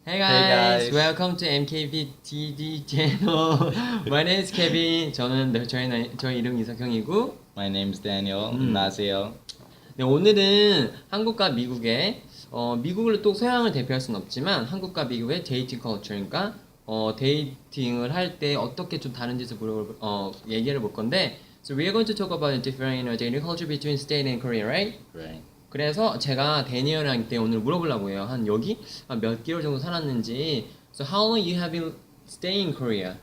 Hey Hey guys, guys. welcome to MKBTD channel. My name is Kevin. 저희 이름 이석형이고, My name's Daniel. 음, 안녕하세요. 네, 오늘은 한국과 미국의 미국을 또 서양을 대표할 수는 없지만 한국과 미국의 데이팅 컬처니까 데이팅을 할 때 어떻게 좀 다른지를 얘기를 볼 건데, so we're going to talk about the different dating culture between state and Korea, right? Right. 그래서 제가 데니얼한테 오늘 물어보려고 해요. 한 여기 몇 개월 정도 살았는지. So how long you have been staying in Korea?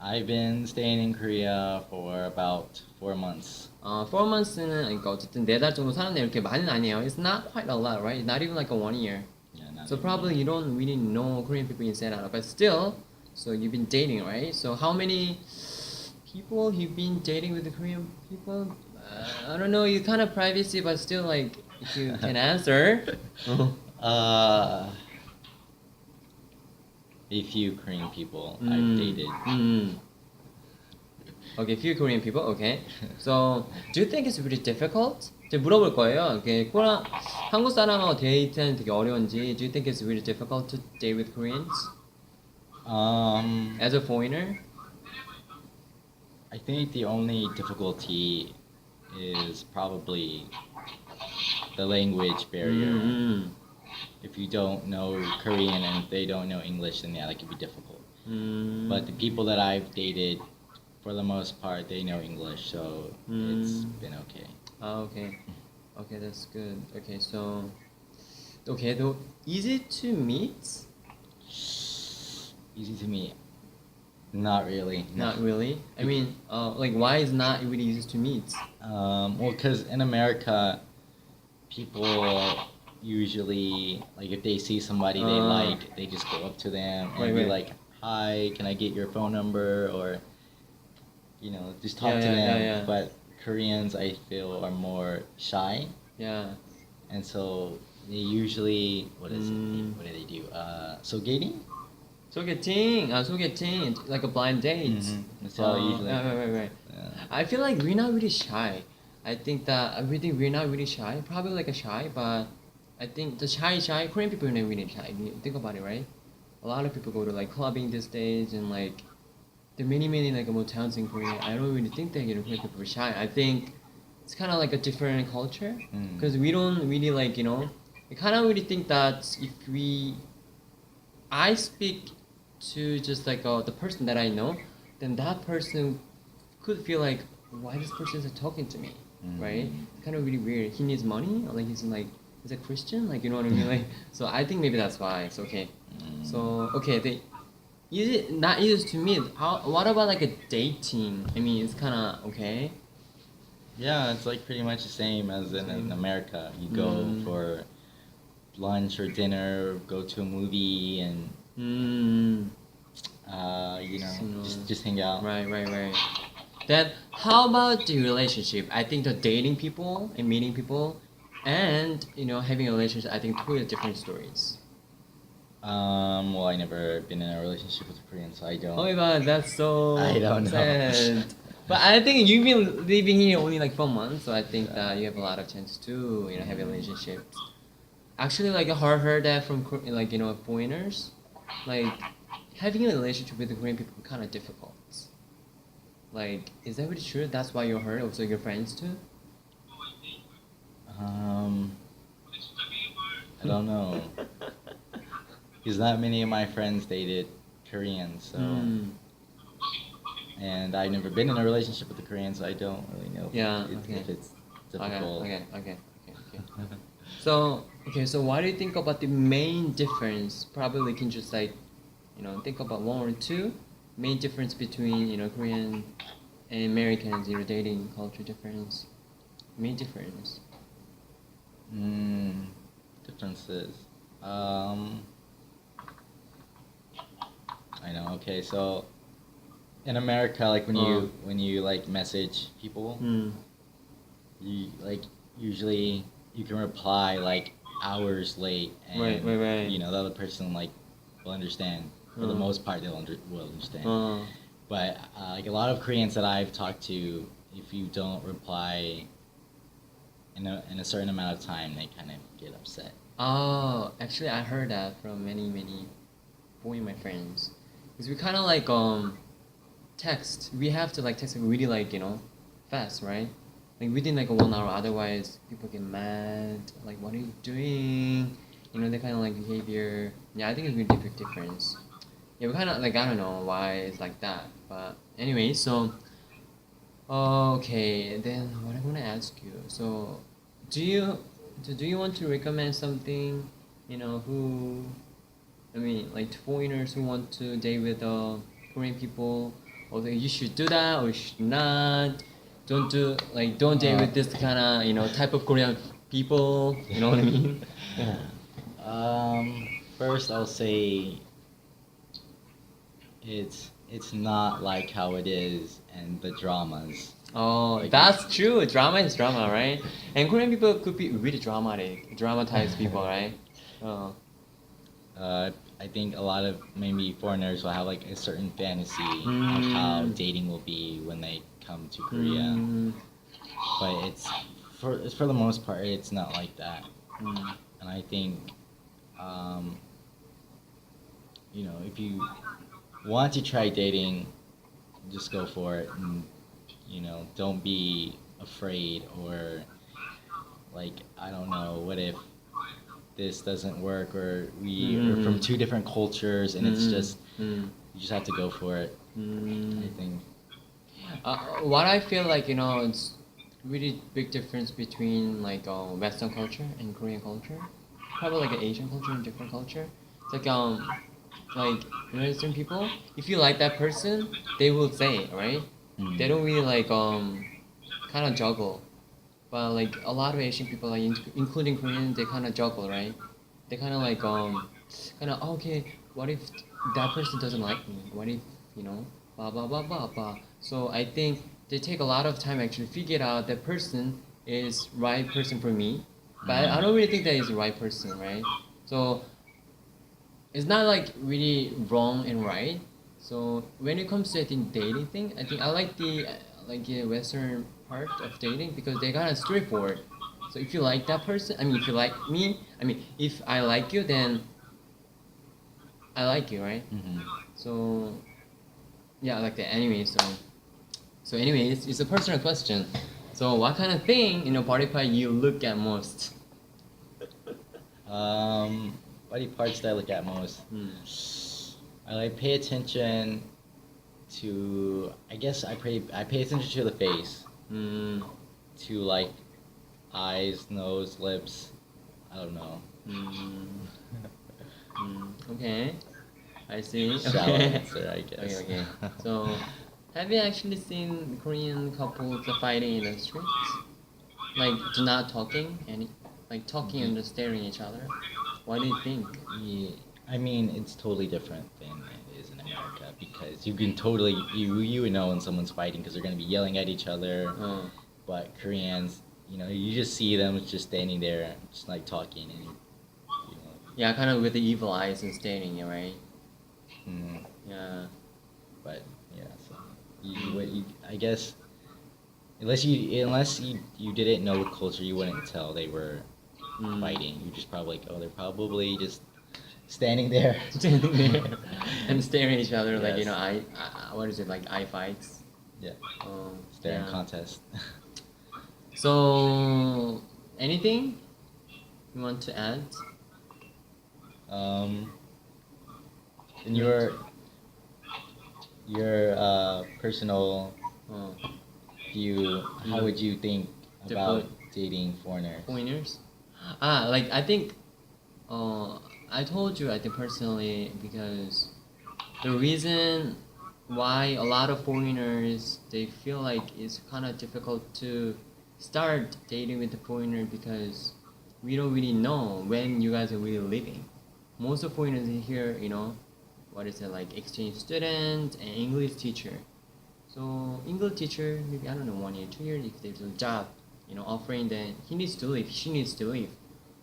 I've been staying in Korea for about 4 months. 4 months는 그러니까 어쨌든 4달 정도 살았네. 이렇게 많이는 아니에요. It's not quite a lot, right? Not even like a 1 year. Yeah, not So even probably you don't really know Korean people inside out, but still, so you've been dating, right? So how many people you've been dating with the Korean people? I don't know. You kind of privacy, but still, like if you can answer. Uh, a few Korean people I've dated. Okay, few Korean people. Okay. So, do you think it's really difficult? 제가 물어볼 거예요. 이게 한국 사람하고 데이트는 되게 어려운지. Do you think it's really difficult to date with Koreans Um, as a foreigner? I think the only difficulty is probably the language barrier. 음, If you don't know Korean and they don't know English, then yeah, that could be difficult. But the people that I've dated, for the most part, they know English, so it's been okay. okay. Okay, that's good. Okay, so, okay, though, easy to meet? Easy to meet. Not really. Not really. I mean, like, why is not really easy to meet? Well, because in America, people usually like if they see somebody they like, they just go up to them and Right, be right. like, "Hi, can I get your phone number?" Or just talk Yeah, to yeah, yeah, them. yeah. But Koreans, I feel, are more shy, Yeah. and so they usually what is it? What do they do? Sogating. 소개팅, like a blind date. That's how usually. Right. Yeah. I feel like we're not really shy. I think we're not really shy. Probably like a shy, but I think the shy Korean people are not really shy. If you think about it, right? A lot of people go to like clubbing these days, and like there are many like motels in Korea. I don't really think that Korean people are shy. I think it's kind of like a different culture because we don't really like we kind of really think that if I speak to just like the person that I know, then that person could feel like, why this person is talking to me, right? It's kind of really weird. He needs money, or like he's a Christian, like you know what I mean, like. So I think maybe that's why it's okay. So okay, the easy not easy to meet. How? What about like a dating? I mean, it's kind of okay. Yeah, it's like pretty much the same as in America. You go for lunch or dinner, go to a movie, and Mm, just hang out. right. Then how about the relationship? I think the dating people and meeting people, and having a relationship. I think totally different stories. Well, I never been in a relationship with a Korean, so I Oh my don't. god, that's so I don't know. sad. But I think you've been living here only like 4 months, so I think that you have a lot of chance to have a relationships. Actually, like I heard that from like foreigners, like having a relationship with the Korean people kind of difficult. Like, is that really true? That's why you heard also your friends too. Um, I don't know. Because not many of my friends dated Koreans, so and I've never been in a relationship with a Korean, so I don't really know Yeah, if, okay. if it's difficult. Okay. So what do you think about the main difference? Probably we can just like, think about one or two main difference between Korean and Americans, dating culture difference. Main difference. Differences. I know. Okay, so in America, like when you like message people, you like usually you can reply like hours late, and Right. the other person like will understand. For the most part, will understand. But like a lot of Koreans that I've talked to, if you don't reply in a certain amount of time, they kind of get upset. Oh, actually, I heard that from many avoid my friends because we kind of like text. We have to like text like really like fast, right? Like within like a 1 hour. Otherwise, people get mad. Like, what are you doing? That kind of like behavior. Yeah, I think it's really big difference. Yeah, we kind of like I don't know why it's like that, but anyway, so okay, then what I'm gonna ask you. So, do you do you want to recommend something? Who I mean, like foreigners who want to date with Korean people, or you should do that or you should not. Don't date with this kind of type of Korean people. You know what I mean? Yeah. First, I'll say it's not like how it is and the dramas. Oh, Like that's true. Drama is drama, right? And Korean people could be really dramatic, dramatized people, right? Oh. I think a lot of maybe foreigners will have like a certain fantasy of how dating will be when they come to Korea, but it's for the most part it's not like that. And I think, um, if you want to try dating, just go for it, and don't be afraid or like I don't know what if this doesn't work or we're from two different cultures and it's just you just have to go for it. I think What I feel like it's really big difference between like Western culture and Korean culture, probably like an Asian culture and different culture. It's like Western people, if you like that person, they will say it, right? They don't really like kind of juggle. But like a lot of Asian people, like including Korean, they kind of juggle, right? They kind of like kind of okay. What if that person doesn't like me? What if blah blah blah blah blah. So I think they take a lot of time actually figure out that person is right person for me. But I don't really think that is the right person, right? So it's not like really wrong and right. So when it comes to I think dating thing, I think I like the Western part of dating because they kind of straightforward. So if you like that person, I mean, if you like me, I mean, if I like you, then I like you, right? So yeah, I like that. Anyway, so anyway, it's a personal question. So what kind of thing in a body part you look at most? body parts that I look at most. I like pay attention to. I guess I pay attention to the face, to like eyes, nose, lips. I don't know. Okay, I see. Shallow Okay. answer, I guess. Okay. So, have you actually seen Korean couples fighting in the streets? Like, not talking, like talking and just staring at each other? What do you think? Yeah, I mean, it's totally different than it is in America because you can totally you would know when someone's fighting because they're gonna be yelling at each other. But Koreans, you just see them just standing there, just like talking and. Yeah, kind of with the evil eyes and staring, right? Yeah. But yeah, so I guess unless you didn't know the culture, you wouldn't tell they were fighting. You just probably like, oh, they're probably just standing there, Standing there and staring at each other like Yes. what is it like eye fights? Yeah, staring Yeah. contest. So, anything you want to add? In your personal view, how would you think about dating foreigners? Foreigners? Like I think, I told you I think personally because the reason why a lot of foreigners they feel like it's kind of difficult to start dating with the foreigner because we don't really know when you guys are really living. Most of foreigners in here, what is it like exchange student and English teacher. So English teacher maybe I don't know 1 year, 2 years if there's a job, offering then he needs to leave, she needs to leave.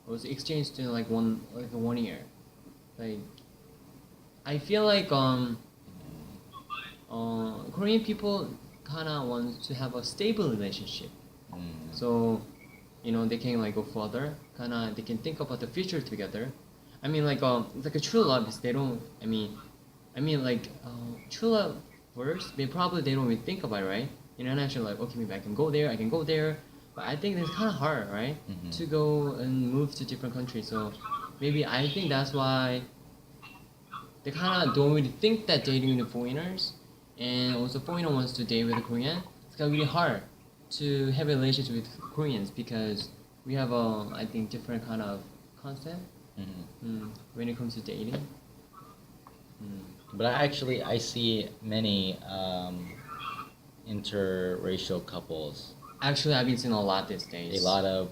Also exchange student like 1 year. Like I feel like Korean people kinda want to have a stable relationship. So they can like go further. Kinda they can think about the future together. I mean, like it's like a true love is they don't. I mean like true love first. They probably they don't even think about it, right? International, like okay, maybe I can go there, I can go there, but I think it's kind of hard, right? Mhm. To go and move to different countries. So maybe I think that's why they kind of don't really think that dating with foreigners, and also foreigner wants to date with a Korean. It's kind of really hard to have a relationship with Koreans because we have I think different kind of concept when it comes to dating. But I see many interracial couples. Actually, I've been seeing a lot these days. A lot of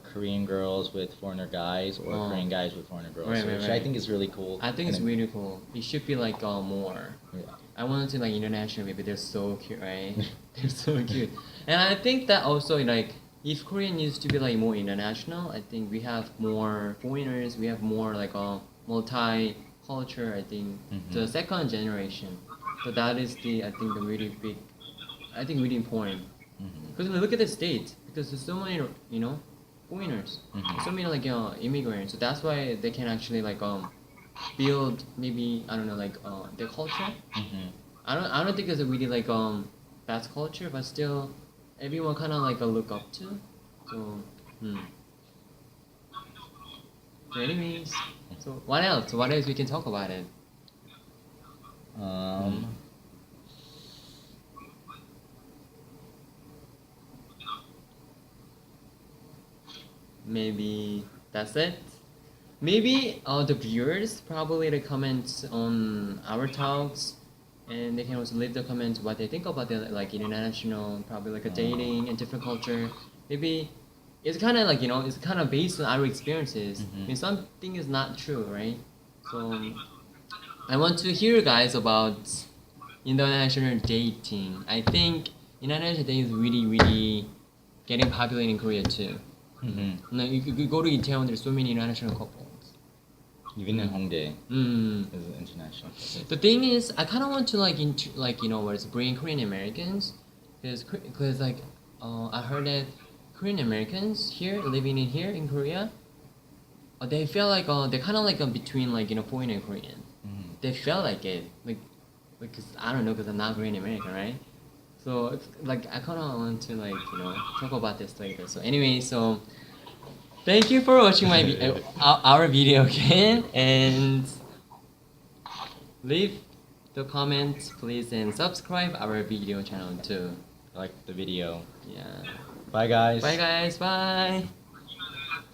Korean girls with foreigner guys, or Korean guys with foreigner girls, Right, which I think is really cool. I think it's really cool. It should be like more. Yeah. I want to like international maybe they're so cute, right? They're so cute. And I think that also like if Korean used to be like more international, I think we have more foreigners, we have more like multi culture, I think the second generation. So that is the I think the really big I think really important. Because when we look at the states, because there's so many foreigners, so many like immigrants, so that's why they can actually like build maybe I don't know like their culture. I don't think it's a really like best culture, but still everyone kind of like look up to. So So anyways, so what else? What else we can talk about it? Maybe that's it. Maybe the viewers probably the comments on our talks, and they can also leave the comments what they think about the like international, probably like a dating and different culture. Maybe it's kind of like it's kind of based on our experiences. I mean, something is not true, right? So I want to hear guys about international dating. I think international dating is really really getting popular in Korea too. No, you go to Itaewon. There's so many international couples. Even in Hongdae, is international. The thing is, I kind of want to like bring Korean Americans, because like I heard that Korean Americans here living in here in Korea, they feel like they're kind of like between like foreign and Korean. They feel like it because I don't know because I'm not Korean American, right? So it's, like I kind of want to like talk about this later. So anyway, so thank you for watching my our video again, and leave the comments please and subscribe our video channel too. Like the video. Yeah. Bye guys. Bye guys. Bye.